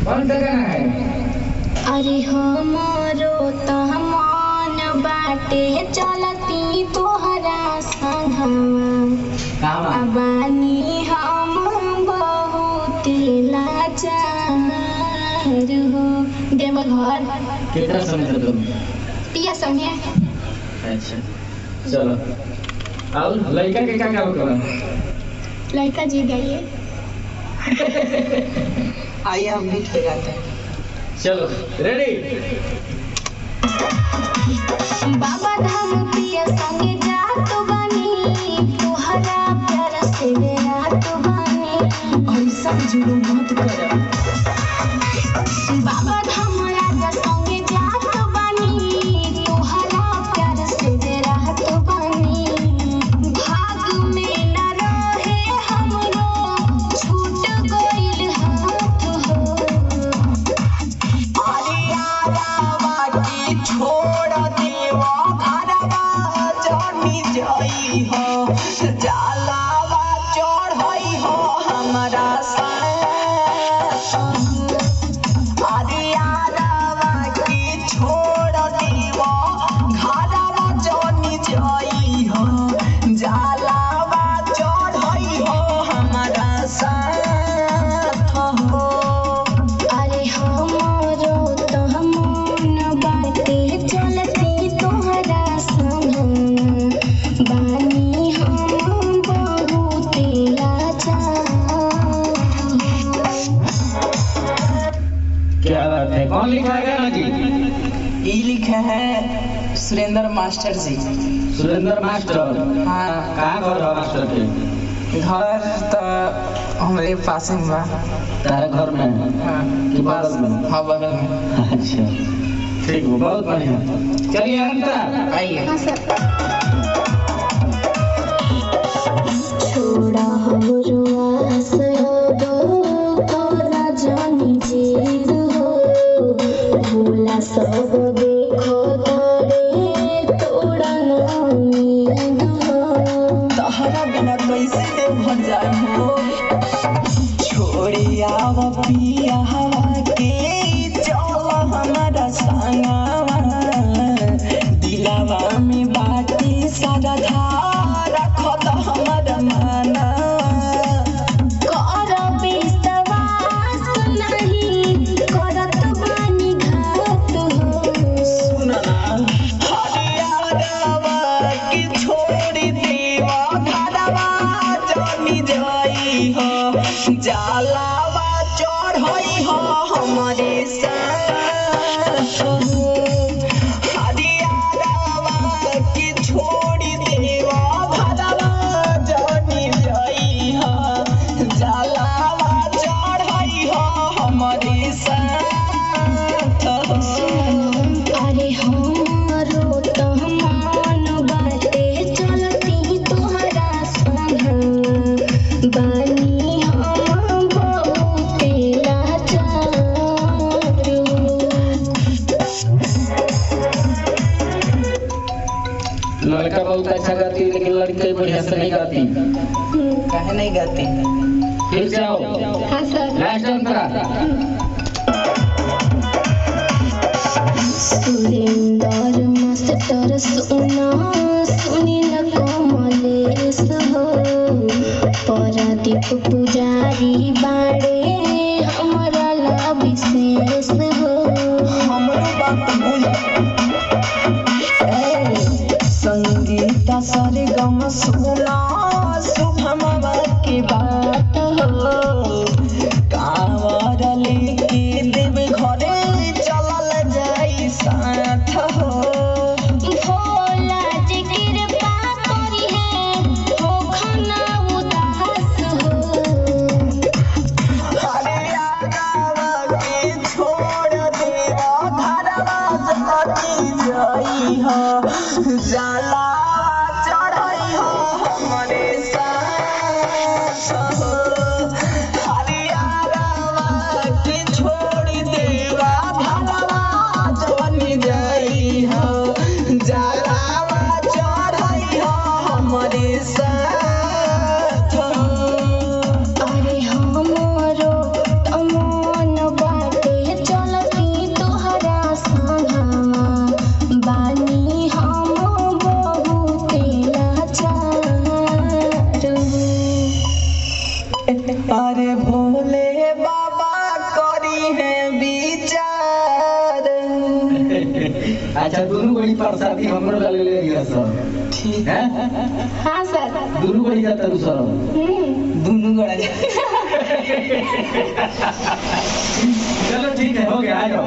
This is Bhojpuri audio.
कौन सा गाना है? अरे हमारो तहमान बाटे चलती तोहरा संगवा अबानी हम बहुत लाचार हो। डेमल घर कितना समय तुम? पिया समय। अच्छा चलो। और लड़का के क्या काम करो? लड़का जी गाइए। आइए हम बीट पे गाते हैं। चलो रेडी। बाबा धाम पिया संगे जात बानी तोहरा प्यार से रात बानी। ऐसा जुलूम मत करो। बाबा धाम राजा संगे जात बानी तोहरा प्यार से रात बानी। भाग में न रहे हमरो छूट गइल हाथ हो। अरे यारावा की छोड़ देवा घरवा जानी जाई हो। जलावा चढ़ई हो हमारा साथ। अरे यारावा की छोड़ देवा घरवा जानी जाई हो। जलावा चढ़ई हो हमारा साथ हो। अरे हमारो तहमान बाटे चलती तोहरा संग बानी हम बहुत लाचार। क्या बात है? कौन लिखा है गाना जी? ये लिखा है सुरेंद्र मास्टर जी। सुरेंद्र मास्टर। हाँ कहाँ घर है मास्टर के? घर तो हमारे पास में बा। तारा घर में है? हाँ कि बगल में? हाँ बगल में। अच्छा ठीक है, बहुत बढ़िया। चलिए अंतरा आइए। हाँ सर। छोड़ा हमरो आस अब तोरा जानी जीत हो। भोला सब देखो तारे तोड़ा ना उम्मीद हो। तहरा बिना कैसे देव जाए हो। छोड़ी आव पिया हवा के चल हमारा संगवा। दिलावा में बाटी सारा धारा खत हमारा माना। कर विश्वास नहीं करत बानी घात हो। सुना हरियाणवा की छोड़ी देवा घरवा जानी जाई हो। जलावा चढ़ई हो हमारे साथ हो। हरियाणवा की छोड़ी देवा घरवा जानी जाई हो। जलावा चढ़ई हो हमारे साथ हो। अरे हमारो तहमान बाटे चलती तोहरा संग बानी हम बहुत लाचार हो। लड़का बहुत अच्छा गाती है लेकिन लड़की बढ़िया से नहीं गाती। काहे नहीं गाती? फिर से आओ। हाँ सर। लास्ट अंतरा। सुरेंद्र मास्टर सुना सुनील कमलेश हो। परादीप पुजारी बाड़े हमारा ला विशेष हो। हमरो बात बुझ। संगीता सरगम सुना शुभमवा के बात हो। कांवर लेके देव घरे चलल जाई साथ हो। भोला जी कृपा करी है हो खाना उदास हो। अरे भोले बाबा करी है विचार। अच्छा दोनों बड़ी प्रसादी हमरो ले ले लिया सब ठीक है। हाँ सर। दोनों बड़ी जाता दूसरा दोनों गड़ा जा। चलो ठीक है हो गया आ जाओ।